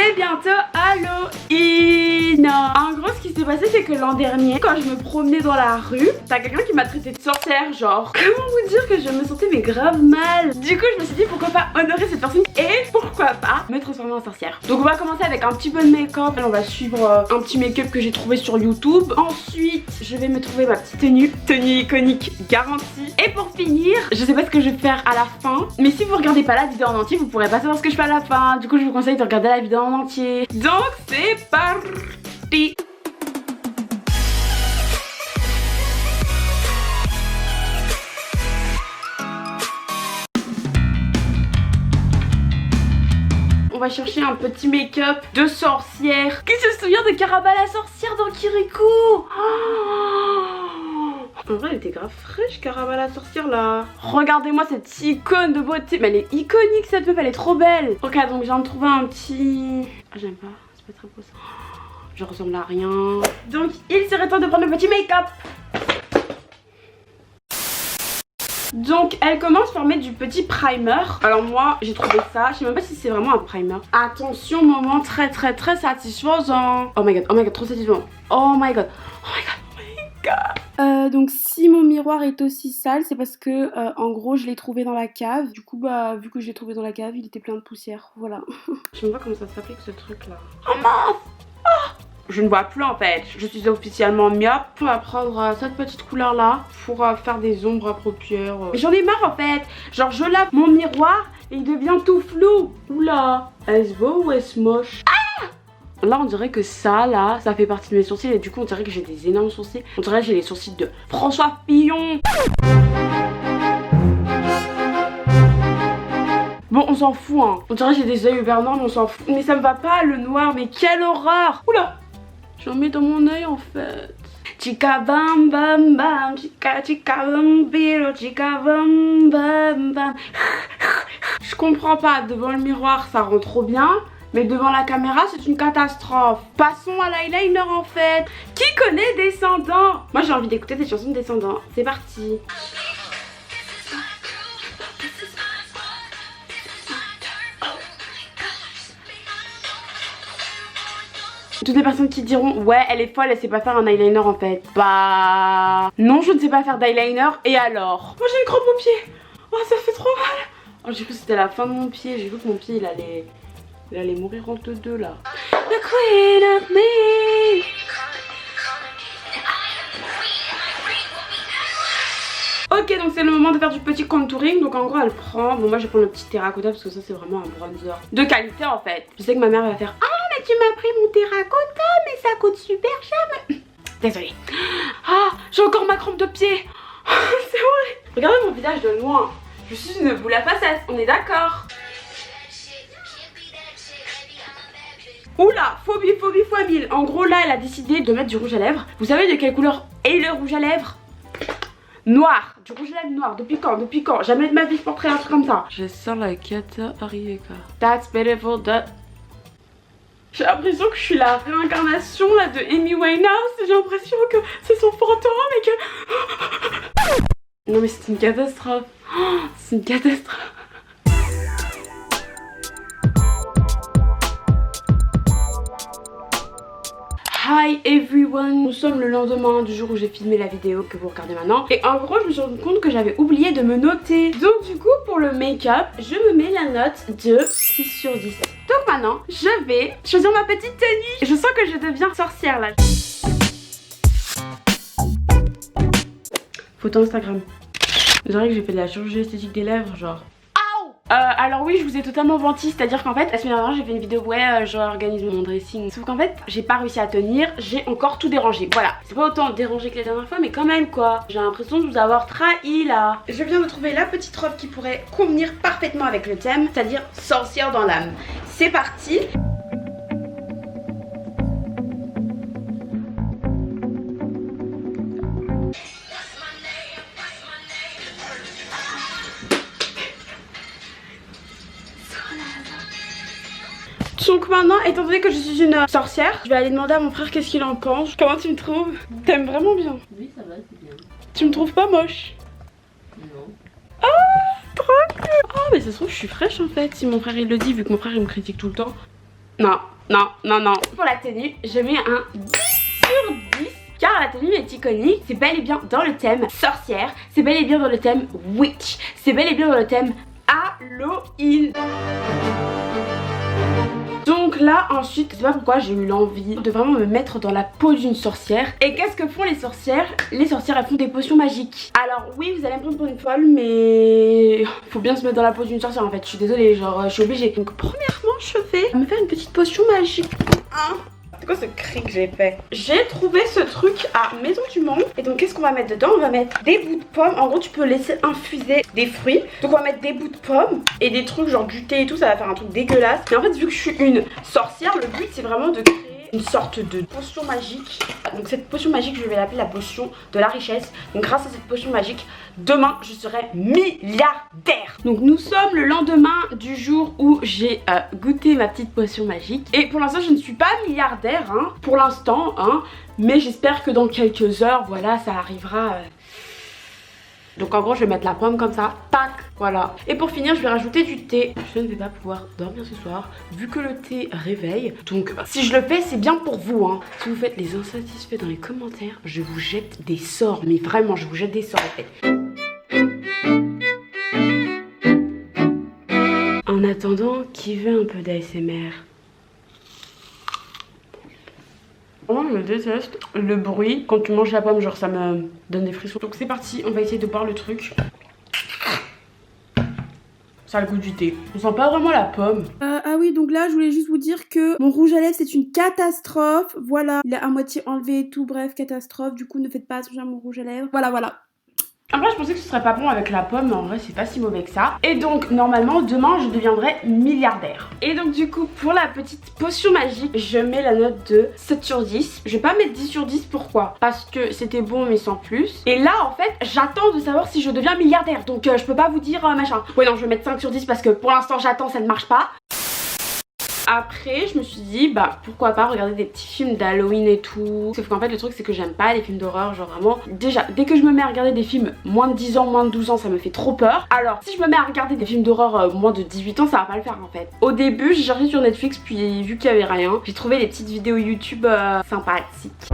c'est bientôt Halloween. En gros, ce qui s'est passé, c'est que l'an dernier, quand je me promenais dans la rue, t'as quelqu'un qui m'a traité de sorcière, genre. Comment vous dire que je me sentais mais grave mal. Du coup, je me suis dit pourquoi pas honorer cette personne et pourquoi pas me transformer en sorcière. Donc on va commencer avec un petit peu de make-up. On va suivre un petit make-up que j'ai trouvé sur YouTube. Ensuite, je vais me trouver ma petite tenue iconique garantie. Et pour finir, je sais pas ce que je vais faire à la fin, mais si vous regardez pas la vidéo en entier, vous pourrez pas savoir ce que je fais à la fin. Du coup, je vous conseille de regarder la vidéo en entier. Donc c'est parti. On va chercher un petit make-up de sorcière. Qui se souvient de Caraba la sorcière dans Kirikou? En vrai, elle était grave fraîche, Caraba la sorcière là. Regardez-moi cette icône de beauté. Mais elle est iconique cette meuf, elle est trop belle. Ok, donc je viens de trouver un petit... Ah, j'aime pas, c'est pas très beau ça. Je ressemble à rien. Donc il serait temps de prendre le petit make-up. Donc elle commence par mettre du petit primer. Alors moi j'ai trouvé ça, je sais même pas si c'est vraiment un primer. Attention, moment très satisfaisant. Oh my god, trop satisfaisant. Oh my god, oh my god, oh my god. Donc si mon miroir est aussi sale, c'est parce que en gros je l'ai trouvé dans la cave. Du coup bah vu que je l'ai trouvé dans la cave, il était plein de poussière, voilà. Je sais même pas comment ça s'applique ce truc là. Oh mince. Je ne vois plus en fait, je suis officiellement myope. On va prendre cette petite couleur là pour faire des ombres à paupières. J'en ai marre en fait, genre je lave mon miroir et il devient tout flou. Oula, est-ce beau ou est-ce moche? Ah! Là on dirait que ça là, ça fait partie de mes sourcils et du coup on dirait que j'ai des énormes sourcils. On dirait que j'ai les sourcils de François Fillon. Bon on s'en fout hein, on dirait que j'ai des yeux ouverts noirs mais on s'en fout. Mais ça me va pas le noir, mais quelle horreur. Oula, j'en mets dans mon œil en fait. Chica bam bam bam, chica bam bilo, chica bam bam bam. Je comprends pas, devant le miroir ça rend trop bien, mais devant la caméra c'est une catastrophe. Passons à l'eyeliner en fait. Qui connaît Descendants? Moi j'ai envie d'écouter des chansons de Descendants. C'est parti. Toutes les personnes qui diront ouais elle est folle, elle sait pas faire un eyeliner en fait. Bah non, je ne sais pas faire d'eyeliner et alors. Moi j'ai une crampe au pied. Oh ça fait trop mal. Oh j'ai cru que c'était la fin de mon pied. J'ai vu que mon pied il allait mourir entre deux là. The queen of me. Ok, donc c'est le moment de faire du petit contouring. Donc en gros elle prend, bon moi je vais prendre le petit terracotta parce que ça c'est vraiment un bronzer de qualité en fait. Je sais que ma mère va faire ah mais tu m'as pris mon terracotta mais ça coûte super cher. Désolée. Ah j'ai encore ma crampe de pied. C'est horrible. Regardez mon visage de loin. Je suis une boule à facettes, on est d'accord. Oula, phobie fois 1000. En gros là elle a décidé de mettre du rouge à lèvres. Vous savez de quelle couleur est le rouge à lèvres? Noir, du rouge à lèvres noir. Depuis quand? Depuis quand? Jamais de ma vie je porterai un truc comme ça. Je sens la Kata Arieka. That's beautiful, that... J'ai l'impression que je suis la réincarnation là de Amy Winehouse. J'ai l'impression que c'est son fantôme et que... Non mais c'est une catastrophe. C'est une catastrophe. Hi everyone, nous sommes le lendemain du jour où j'ai filmé la vidéo que vous regardez maintenant. Et en gros je me suis rendu compte que j'avais oublié de me noter. Donc du coup pour le make-up, je me mets la note de 6 sur 10. Donc maintenant je vais choisir ma petite tenue. Je sens que je deviens sorcière là. Photo Instagram. Vous savez que j'ai fait de la chirurgie esthétique des lèvres genre. Alors oui je vous ai totalement menti, c'est à dire qu'en fait la semaine dernière j'ai fait une vidéo ouais je réorganise mon dressing. Sauf qu'en fait j'ai pas réussi à tenir, j'ai encore tout dérangé. Voilà, c'est pas autant dérangé que la dernière fois mais quand même quoi. J'ai l'impression de vous avoir trahi là. Je viens de trouver la petite robe qui pourrait convenir parfaitement avec le thème, c'est-à-dire sorcière dans l'âme. C'est parti. Donc maintenant, étant donné que je suis une sorcière, je vais aller demander à mon frère qu'est-ce qu'il en pense. Comment tu me trouves? T'aimes vraiment bien? Oui, ça va, c'est bien. Tu me trouves pas moche? Non. Ah, trop cool. Oh mais ça se trouve je suis fraîche en fait. Si mon frère il le dit, vu que mon frère il me critique tout le temps. Non, non, non, non. Pour la tenue, je mets un 10 sur 10. Car la tenue est iconique, c'est bel et bien dans le thème sorcière, c'est bel et bien dans le thème witch, c'est bel et bien dans le thème Halloween. Donc là ensuite, je sais pas pourquoi j'ai eu l'envie de vraiment me mettre dans la peau d'une sorcière. Et qu'est-ce que font les sorcières? Les sorcières elles font des potions magiques. Alors oui, vous allez me prendre pour une folle, mais faut bien se mettre dans la peau d'une sorcière en fait. Je suis désolée, genre je suis obligée. Donc premièrement je vais me faire une petite potion magique. C'est quoi ce cri que j'ai fait? J'ai trouvé ce truc à Maison du Monde. Et donc qu'est-ce qu'on va mettre dedans? On va mettre des bouts de pommes. En gros tu peux laisser infuser des fruits. Donc on va mettre des bouts de pommes et des trucs genre du thé et tout. Ça va faire un truc dégueulasse. Mais en fait vu que je suis une sorcière, le but c'est vraiment de créer une sorte de potion magique. Donc cette potion magique je vais l'appeler la potion de la richesse. Donc grâce à cette potion magique, demain je serai milliardaire. Donc nous sommes le lendemain du jour où j'ai goûté ma petite potion magique. Et pour l'instant je ne suis pas milliardaire hein, pour l'instant hein, mais j'espère que dans quelques heures voilà ça arrivera. Donc en gros je vais mettre la pomme comme ça, tac, voilà. Et pour finir je vais rajouter du thé. Je ne vais pas pouvoir dormir ce soir vu que le thé réveille. Donc si je le fais c'est bien pour vous hein. Si vous faites les insatisfaits dans les commentaires, je vous jette des sorts. Mais vraiment je vous jette des sorts en fait. En attendant, qui veut un peu d'ASMR? Moi je déteste le bruit quand tu manges la pomme, genre ça me donne des frissons. Donc c'est parti, on va essayer de boire le truc. Ça a le goût du thé. On sent pas vraiment la pomme. Ah oui, donc là je voulais juste vous dire que mon rouge à lèvres c'est une catastrophe. Voilà, il est à moitié enlevé et tout, bref, catastrophe. Du coup ne faites pas attention à mon rouge à lèvres. Voilà, voilà. Après je pensais que ce serait pas bon avec la pomme, mais en vrai c'est pas si mauvais que ça. Et donc normalement demain je deviendrai milliardaire. Et donc du coup pour la petite potion magique, je mets la note de 7 sur 10. Je vais pas mettre 10 sur 10, pourquoi? Parce que c'était bon mais sans plus. Et là en fait j'attends de savoir si je deviens milliardaire. Donc je peux pas vous dire machin. Ouais non je vais mettre 5 sur 10 parce que pour l'instant j'attends, ça ne marche pas. Après je me suis dit bah pourquoi pas regarder des petits films d'Halloween et tout. Sauf qu'en fait le truc c'est que j'aime pas les films d'horreur. Genre vraiment déjà dès que je me mets à regarder des films moins de 10 ans, moins de 12 ans ça me fait trop peur. Alors si je me mets à regarder des films d'horreur moins de 18 ans ça va pas le faire en fait. Au début j'ai cherché sur Netflix puis vu qu'il y avait rien, j'ai trouvé des petites vidéos YouTube sympathiques.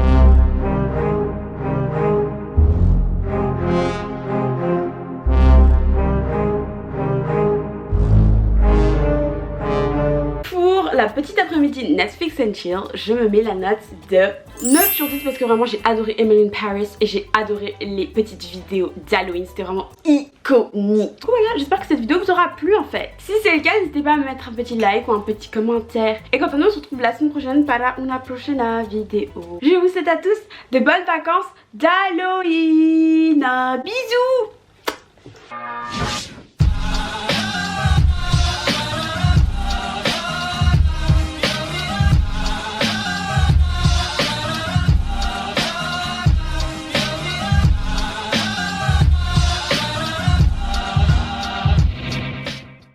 La petite après-midi Netflix and chill, je me mets la note de 9 sur 10 parce que vraiment j'ai adoré Emily in Paris et j'ai adoré les petites vidéos d'Halloween, c'était vraiment iconique. Donc voilà, j'espère que cette vidéo vous aura plu en fait. Si c'est le cas, n'hésitez pas à me mettre un petit like ou un petit commentaire. Et quant à nous, on se retrouve la semaine prochaine para una prochaine vidéo. Je vous souhaite à tous de bonnes vacances d'Halloween. Bisous.